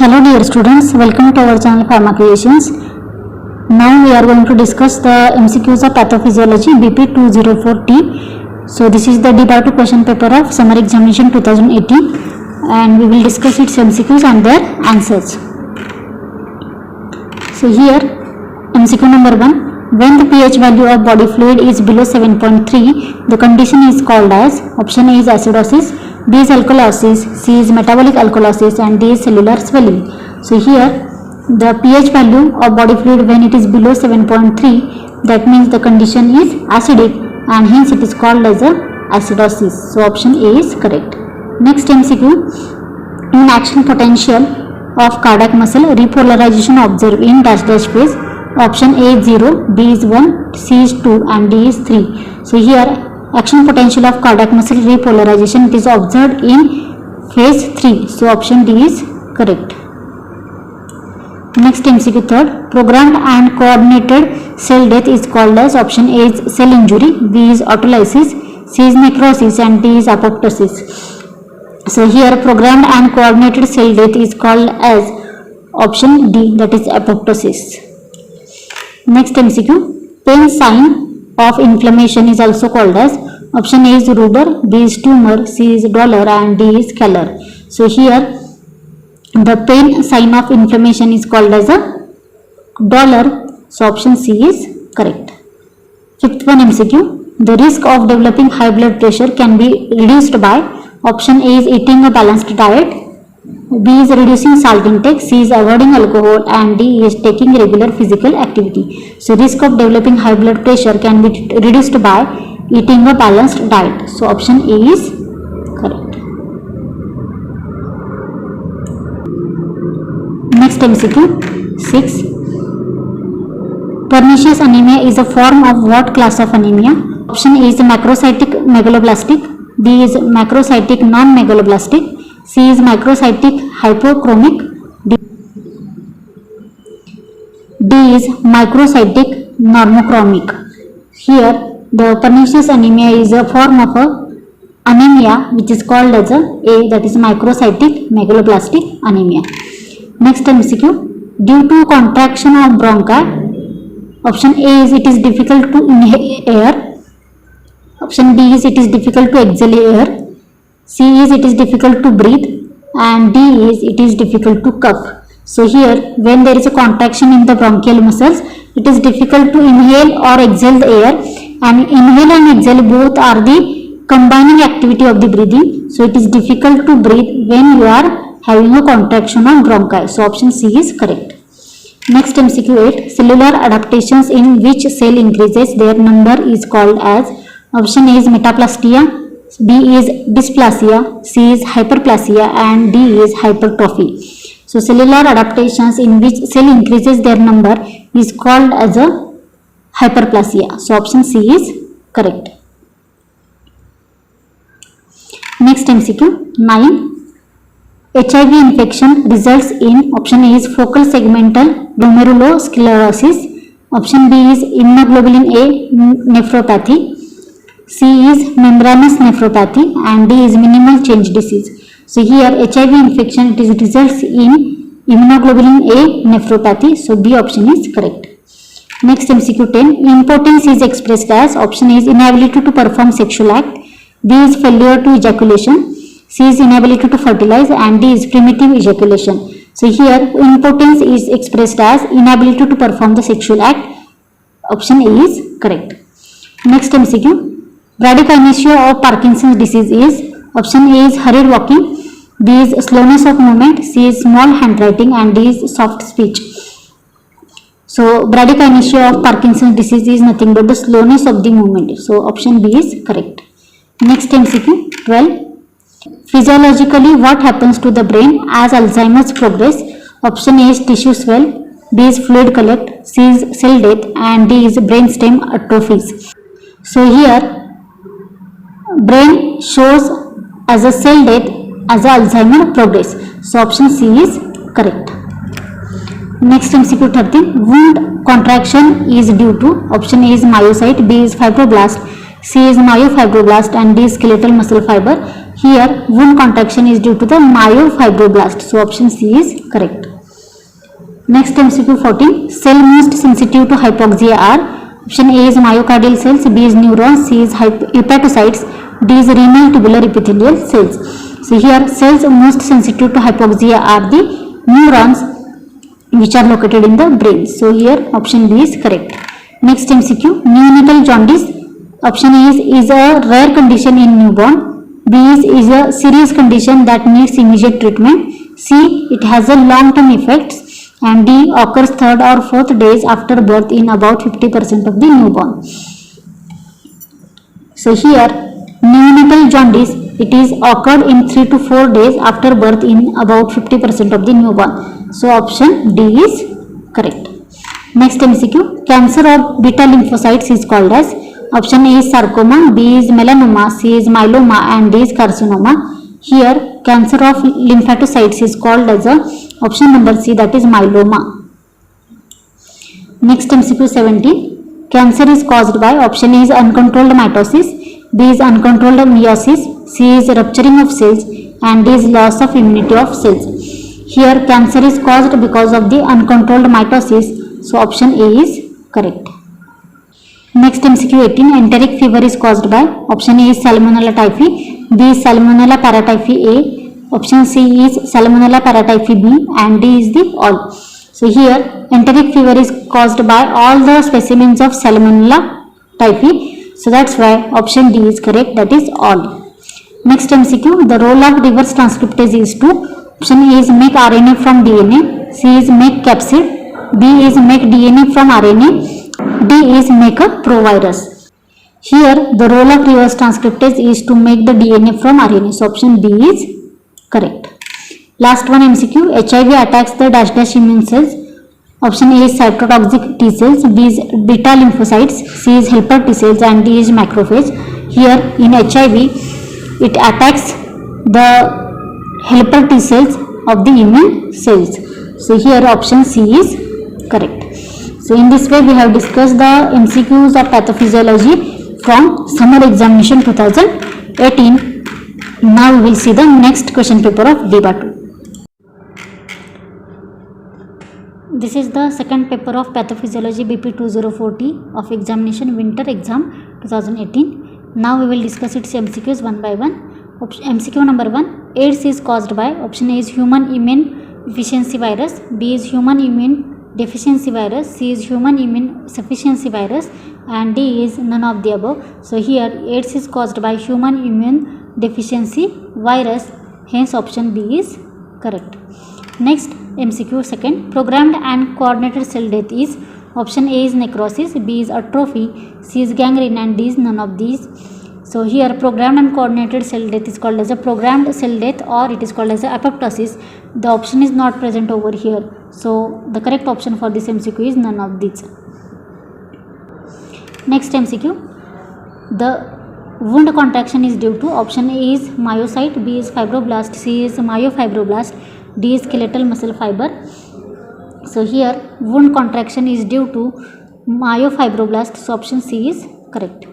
Hello dear students, welcome to our channel Pharma Creations. Now we are going to discuss the MCQs of Pathophysiology BP 204T. So this is the D/2 question paper of Summer Examination 2018 and we will discuss its MCQs and their answers. So here MCQ number 1, when the pH value of body fluid is below 7.3, the condition is called as, option A is acidosis, B is alkalosis, C is metabolic alkalosis and D is cellular swelling. So here the pH value of body fluid when it is below 7.3, that means the condition is acidic and hence it is called as a acidosis. So option A is correct. Next MCQ, in action potential of cardiac muscle, repolarization observed in dash dash phase. Option A is 0, B is 1, C is 2 and D is 3. So here action potential of cardiac muscle repolarization, it is observed in phase 3. So option D is correct. Next MCQ third, programmed and coordinated cell death is called as, option A is cell injury, B is autolysis, C is necrosis and D is apoptosis. So here programmed and coordinated cell death is called as option D, that is apoptosis. Next MCQ, pain sign of inflammation is also called as, option A is rubor, B is tumor, C is dolor and D is calor. So here the pain sign of inflammation is called as a dolor. So option C is correct. Fifth one MCQ, the risk of developing high blood pressure can be reduced by, option A is eating a balanced diet, B is reducing salt intake, C is avoiding alcohol and D is taking regular physical activity. So risk of developing high blood pressure can be reduced by eating a balanced diet. So option A is correct. Next MCQ 6. Pernicious anemia is a form of what class of anemia? Option A is macrocytic megaloblastic, B is macrocytic non-megaloblastic, C is macrocytic hypochromic, D is microcytic normochromic. Here the pernicious anemia is a form of anemia which is called as A, that is microcytic megaloblastic anemia. Next MCQ, due to contraction of bronchi, option A is it is difficult to inhale air, option B is it is difficult to exhale air, C is it is difficult to breathe and D is it is difficult to cough. So here when there is a contraction in the bronchial muscles, it is difficult to inhale or exhale the air, and inhale and exhale both are the combining activity of the breathing. So it is difficult to breathe when you are having a contraction of bronchi. So option C is correct. Next MCQ 8, cellular adaptations in which cell increases their number is called as, option A is metaplastia, B is dysplasia, C is hyperplasia and D is hypertrophy. So cellular adaptations in which cell increases their number is called as a hyperplasia. So option C is correct. Next MCQ 9. HIV infection results in, option A is focal segmental glomerulosclerosis, option B is immunoglobulin A nephropathy, C is membranous nephropathy and D is minimal change disease. So here HIV infection, it is results in immunoglobulin A nephropathy. So B option is correct. Next MCQ 10, impotence is expressed as, option A is inability to perform sexual act, B is failure to ejaculation, C is inability to fertilize and D is primitive ejaculation. So here impotence is expressed as inability to perform the sexual act. Option A is correct. Next MCQ, bradykinesia of Parkinson's disease is, option A is hurried walking, B is slowness of movement, C is small handwriting and D is soft speech. So bradykinesia of Parkinson's disease is nothing but the slowness of the movement. So option B is correct. Next MCQ 12. Physiologically, what happens to the brain as Alzheimer's progress? Option A is tissue swell, B is fluid collect, C is cell death and D is brainstem atrophies. So here brain shows as a cell death as a Alzheimer's progress. So option C is correct. Next MCQ 13. Wound contraction is due to, option A is myocyte, B is fibroblast, C is myofibroblast and D is skeletal muscle fiber. Here wound contraction is due to the myofibroblast. So option C is correct. Next MCQ 14. Cell most sensitive to hypoxia are option A is myocardial cells, B is neurons, C is hepatocytes, D is renal tubular epithelial cells. So here cells most sensitive to hypoxia are the neurons which are located in the brain. So here option B is correct. Next MCQ. Neonatal jaundice. Option A is a rare condition in newborn. B is a serious condition that needs immediate treatment. C, it has a long-term effects. And D, occurs 3rd or 4th days after birth in about 50% of the newborn. So here neonatal jaundice, it is occurred in 3 to 4 days after birth in about 50% of the newborn. So option D is correct. Next MCQ. Cancer of beta lymphocytes is called as option A is sarcoma, B is melanoma, C is myeloma and D is carcinoma. Here cancer of lymphocytes is called as a option number C, that is myeloma. Next MCQ 17. Cancer is caused by option A is uncontrolled mitosis, B is uncontrolled meiosis, C is rupturing of cells and D is loss of immunity of cells. Here cancer is caused because of the uncontrolled mitosis. So option A is correct. Next MCQ 18. Enteric fever is caused by option A is Salmonella typhi, B is Salmonella paratyphi A, option C is Salmonella paratyphi B and D is the all. So here enteric fever is caused by all the specimens of Salmonella typhi. So that's why option D is correct, that is all. Next MCQ. The role of reverse transcriptase is to option A is make RNA from DNA, C is make capsid, B is make DNA from RNA, D is make a provirus. Here the role of reverse transcriptase is to make the DNA from RNA. So option B is correct. Last one MCQ. HIV attacks the dash dash immune cells. Option A is cytotoxic T cells, B is beta lymphocytes, C is helper T cells and D is macrophage. Here in HIV it attacks the helper T cells of the immune cells. So here option C is correct. So in this way we have discussed the MCQs of pathophysiology from summer examination 2018. Now we will see the next question paper of DEBA 2. This is the second paper of pathophysiology BP 2040 of examination winter exam 2018. Now we will discuss its MCQs one by one. MCQ number 1. AIDS is caused by option A is human immune deficiency virus, B is human immune deficiency virus, C is human immune sufficiency virus and D is none of the above. So here AIDS is caused by human immune deficiency virus, hence option B is correct. Next MCQ second. Programmed and coordinated cell death is option A is necrosis, B is atrophy, C is gangrene and D is none of these. So here programmed and coordinated cell death is called as a programmed cell death or it is called as a apoptosis. The option is not present over here. So the correct option for this MCQ is none of these. Next MCQ. The wound contraction is due to option A is myocyte, B is fibroblast, C is myofibroblast, D is skeletal muscle fiber. So here wound contraction is due to myofibroblast. So option C is correct.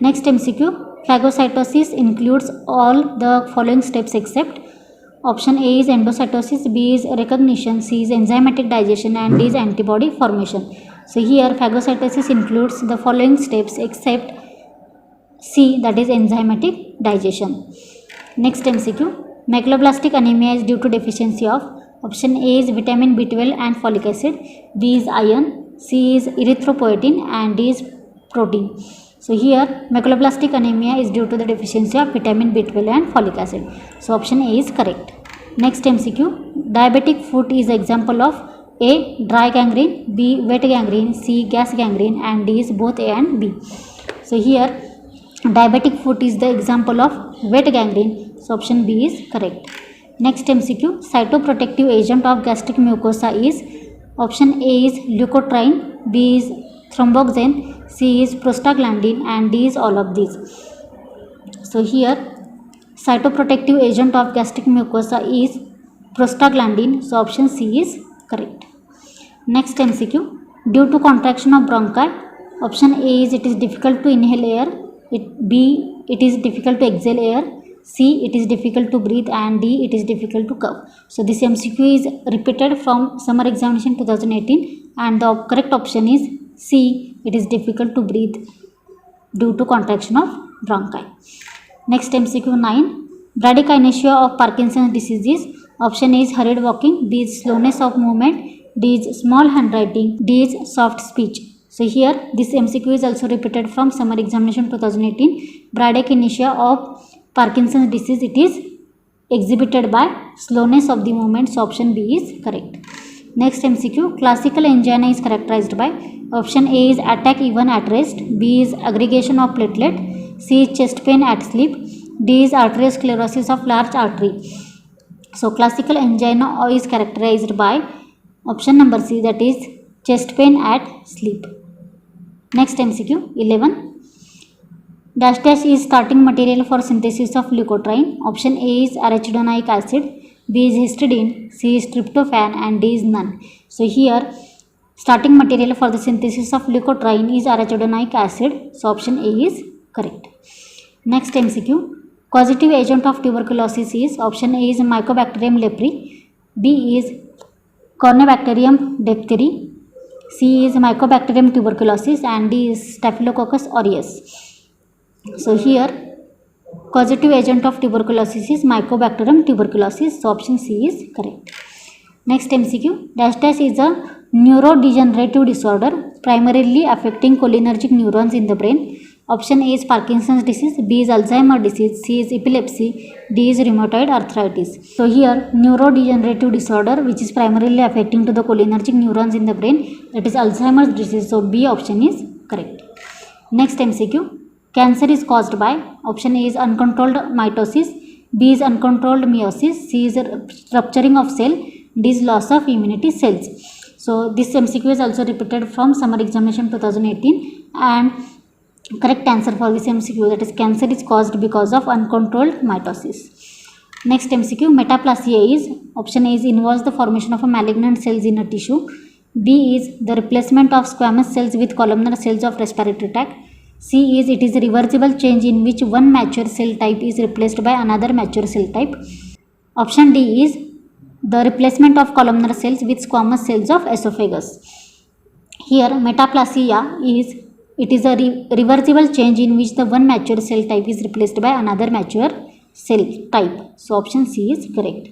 Next MCQ. Phagocytosis includes all the following steps except option A is endocytosis, B is recognition, C is enzymatic digestion and D is antibody formation. So here phagocytosis includes the following steps except C, that is enzymatic digestion. Next MCQ. Megaloblastic anemia is due to deficiency of option A is vitamin B12 and folic acid, B is iron, C is erythropoietin and D is protein. So here megaloblastic anemia is due to the deficiency of vitamin B12 and folic acid. So option A is correct. Next MCQ. Diabetic foot is example of A. Dry gangrene, B. Wet gangrene, C. Gas gangrene and D is both A and B. So here diabetic foot is the example of wet gangrene. So option B is correct. Next MCQ. Cytoprotective agent of gastric mucosa is option A is leukotriene, B is thromboxane, C is prostaglandin and D is all of these. So here cytoprotective agent of gastric mucosa is prostaglandin. So option C is correct. Next MCQ. Due to contraction of bronchi, option A is it is difficult to inhale air, B it is difficult to exhale air, C. It is difficult to breathe, and D. It is difficult to cough. So this MCQ is repeated from summer examination 2018, and the correct option is C. It is difficult to breathe due to contraction of bronchi. Next MCQ 9. Bradykinesia of Parkinson's disease is option A is hurried walking, B is slowness of movement, D is small handwriting, D is soft speech. So here this MCQ is also repeated from summer examination 2018. Bradykinesia of Parkinson's disease, it is exhibited by slowness of the movement. So option B is correct. Next MCQ. Classical angina is characterized by option A is attack even at rest, B is aggregation of platelet, C is chest pain at sleep, D is arteriosclerosis of large artery. So classical angina is characterized by option number C, that is chest pain at sleep. Next MCQ 11. Dash dash is starting material for synthesis of leukotriene. Option A is arachidonic acid, B is histidine, C is tryptophan, and D is none. So here starting material for the synthesis of leukotriene is arachidonic acid. So option A is correct. Next MCQ. Causative agent of tuberculosis is option A is Mycobacterium leprae, B is Corynebacterium diphtheria, C is Mycobacterium tuberculosis, and D is Staphylococcus aureus. So here causative agent of tuberculosis is Mycobacterium tuberculosis. So option C is correct. Next MCQ. Dash dash is a neurodegenerative disorder primarily affecting cholinergic neurons in the brain. Option A is Parkinson's disease, B is Alzheimer's disease, C is epilepsy, D is rheumatoid arthritis. So here neurodegenerative disorder which is primarily affecting to the cholinergic neurons in the brain, that is Alzheimer's disease. So B option is correct. Next MCQ. Cancer is caused by option A is uncontrolled mitosis, B is uncontrolled meiosis, C is rupturing of cell, D is loss of immunity cells. So this MCQ is also repeated from summer examination 2018, and correct answer for this MCQ, that is cancer is caused because of uncontrolled mitosis. Next MCQ. Metaplasia is option A is involves the formation of a malignant cells in a tissue, B is the replacement of squamous cells with columnar cells of respiratory tract, C is it is a reversible change in which one mature cell type is replaced by another mature cell type. Option D is the replacement of columnar cells with squamous cells of esophagus. Here metaplasia is it is a reversible change in which the one mature cell type is replaced by another mature cell type. So option C is correct.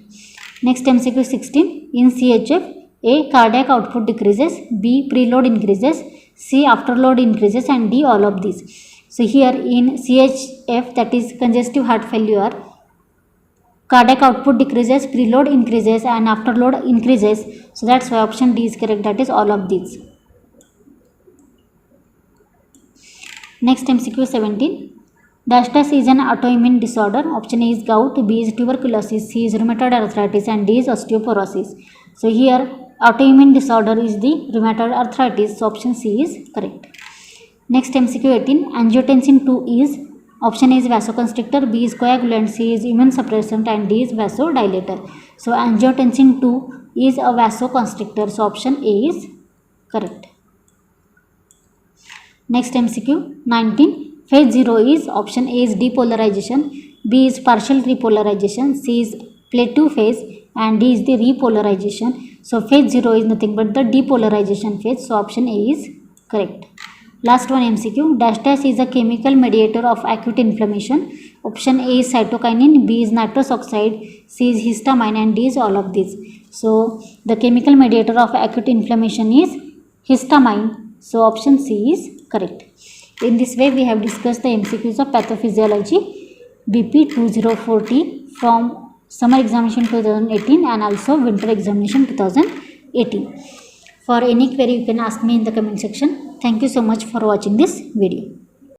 Next MCQ 16. In CHF, A. Cardiac output decreases, B. Preload increases, C. Afterload increases, and D. All of these. So here in CHF, that is congestive heart failure, cardiac output decreases, preload increases, and afterload increases. So that's why option D is correct, that is all of these. Next MCQ 17. Dash dash is an autoimmune disorder. Option A is gout, B is tuberculosis, C is rheumatoid arthritis, and D is osteoporosis. So here autoimmune disorder is the rheumatoid arthritis. So option C is correct. Next MCQ 18. Angiotensin 2 is option A is vasoconstrictor, B is coagulant, C is immune suppressant, and D is vasodilator. So angiotensin 2 is a vasoconstrictor. So option A is correct. Next MCQ 19. Phase 0 is option A is depolarization, B is partial repolarization, C is plateau phase, and D is the repolarization. So phase 0 is nothing but the depolarization phase. So option A is correct. Last one MCQ. Dash dash is a chemical mediator of acute inflammation. Option A is cytokinin, B is nitrous oxide, C is histamine, and D is all of these. So the chemical mediator of acute inflammation is histamine. So option C is correct. In this way we have discussed the MCQs of pathophysiology BP 204T from summer examination 2018 and also winter examination 2018. For any query you can ask me in the comment section. Thank you so much for watching this video.